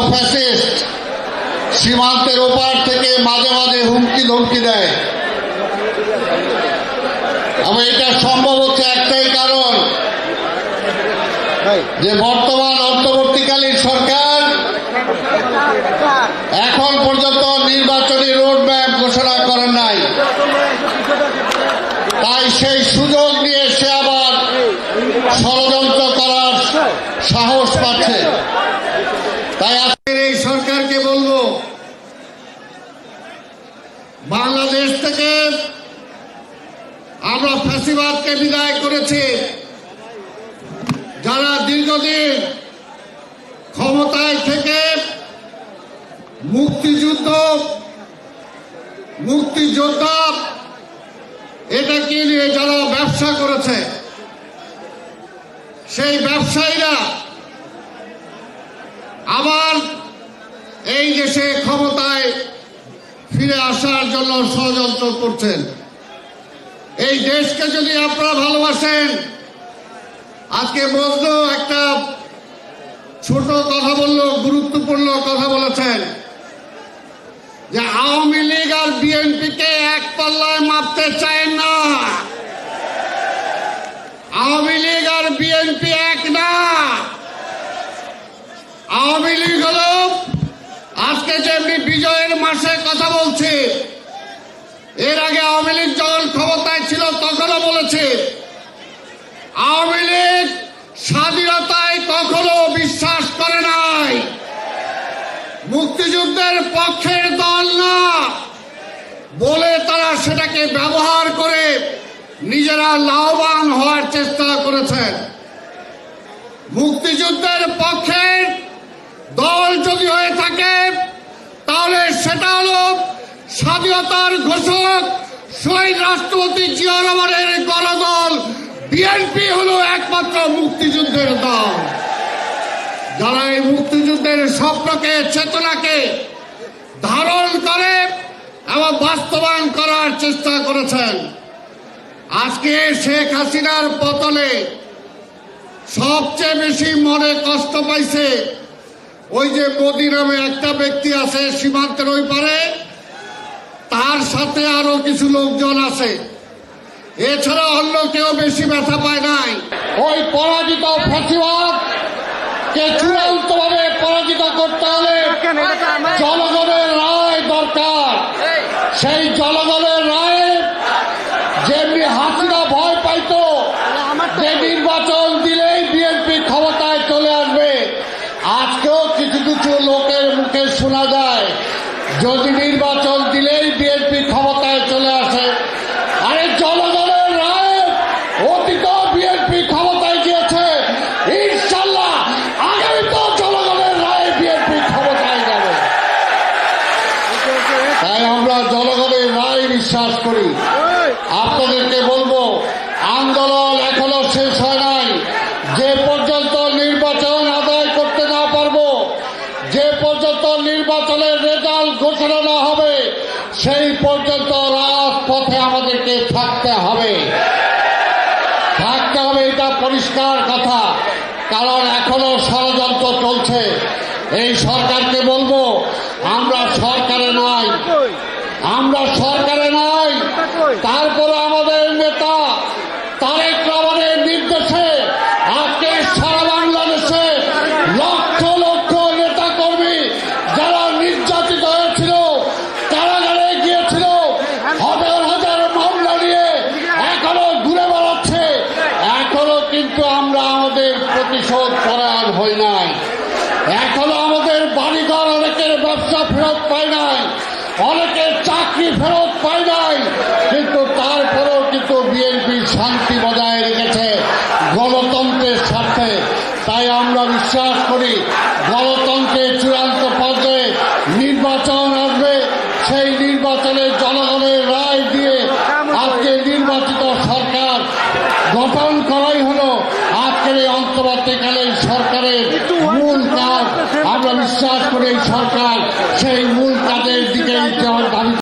Fascist সীমান্তের ওপার থেকে মাঝে মাঝে হুমকি ধমকি দেয়। এবং এটা সম্ভব হচ্ছে একটাই কারণ, যে বর্তমান অন্তর্বর্তীকালীন সরকার এখন পর্যন্ত নির্বাচনী রোডম্যাপ ঘোষণা করেন নাই। তাই সেই সুযোগ নিয়ে সে আবার ষড়যন্ত্র করার সাহস পাচ্ছে। তাই আজকের এই সরকারকে বলবো, বাংলাদেশ থেকে আমরা ফ্যাসিবাদকে বিদায় করেছি। যারা দীর্ঘদিন ক্ষমতায় থেকে মুক্তিযোদ্ধা এটাকে নিয়ে যারা ব্যবসা করেছে, সেই ব্যবসায়ীরা আবার এই দেশে ক্ষমতায় ফিরে আসার জন্য ষড়যন্ত্র করছেন। এই দেশকে যদি আপনারা ভালোবাসেন, আজকে বললো একটা ছোট কথা বললো, গুরুত্বপূর্ণ কথা বলেছেন যে আওয়ামী লীগ আর বিএনপিকে এক পাল্লায় মাপতে চায় না। আওয়ামী লীগ আর বিএনপি এক না। আওয়ামী লীগ হল আজকে যেমনি বিজয়ের মাসে কথা বলছে, এর আগে আওয়ামী লীগ যখন ক্ষমতায় ছিল তখনও বলেছে আওয়ামী লীগ স্বাধীনতায় কখনো বিশ্বাস করে নাই, মুক্তিযুদ্ধের পক্ষের দল না বলে তারা সেটাকে ব্যবহার করে নিজেরা লাভবান হওয়ার চেষ্টা করেছেন। মুক্তিযুদ্ধের পক্ষের দল যদি হয়ে থাকে তাহলে সেটা হল স্বাধীনতার ঘোষক শহীদ রাষ্ট্রপতি জিয়া রহমানের গণদল বিএনপি হলো একমাত্র মুক্তিযুদ্ধের দল, যারা এই মুক্তিযুদ্ধের স্বপ্নকে চেতনাকে ধারণ করে এবং বাস্তবায়ন করার চেষ্টা করেছেন। আজকে শেখ হাসিনার পতনে সবচেয়ে বেশি মনে কষ্ট পাইছে ওই যে মোদি নামে একটা ব্যক্তি আছে সীমান্তের ওই পারে, তার সাথে আরো কিছু লোকজন আছে। এছাড়া অন্য কেউ বেশি ব্যথা পায় নাই। ওই পরাজিত ফ্যাসিবাদ কে চূড়ান্তভাবে পরাজিত করতে হলে জনগণের রায় দরকার। সেই জনগণের রায়ে যেমনি হাসিনা ভয় পাইত যে নির্বাচন দিলেই বিএনপি ক্ষমতায় চলে আসবে, আজকেও কিছু কিছু লোকের মুখে শোনা যায় যদি নির্বাচন দিলেই বিএনপি ক্ষমতায় চলে আসে। আরে জনগণের রায় অতীত বিএনপি ক্ষমতায় গিয়েছে, ইনশাল্লাহ আগামীতেও জনগণের রায় বিএনপি ক্ষমতায় যাবে। তাই আমরা জনগণের রায় বিশ্বাস করি। আপনাদেরকে বলবো, আন্দোলন এখনো শেষ হয় নাই। যে পর্যন্ত নির্বাচন আদায় করতে না পারবো, যে পর্যন্ত নির্বাচনের রেজাল্ট ঘোষণা না হবে, সেই পর্যন্ত রাজপথে আমাদেরকে থাকতে হবে। এটা পরিষ্কার কথা। কারণ এখনো ষড়যন্ত্র চলছে। এই সরকারকে বলবো, আমরা সরকারে নাই, তারপরে আমাদের নেতা তারেক রহমানের নির্দেশে আজকে সারা বাংলাদেশে লক্ষ লক্ষ নেতা কর্মী যারা নির্যাতিত হয়েছিল, কারাগারে গিয়েছিল, হাজার হাজার মামলা নিয়ে এখনো ঘুরে বেড়াচ্ছে। এখনো কিন্তু আমরা আমাদের প্রতিশোধ পরায়ণ হই নাই। এখনো আমাদের বাড়িঘর অনেকের ব্যবসা ফেরত পায় নাই, অনেকের চাকরি ফেরত পায় নাই, কিন্তু তারপরেও কিন্তু বিএনপি শান্তি বজায় রেখেছে গণতন্ত্রের স্বার্থে। তাই আমরা বিশ্বাস করি গণতন্ত্রের চূড়ান্ত পর্যায়ে নির্বাচন আসবে। সেই নির্বাচনে জনগণের রায় দিয়ে আজকে নির্বাচিত সরকার গঠন করাই হলো আজকের এই অন্তর্বর্তীকালীন সরকারের মূল কাজ। আমরা বিশ্বাস করি এই সরকার সেই মূল কাজের দিকে যাওয়ার দাবি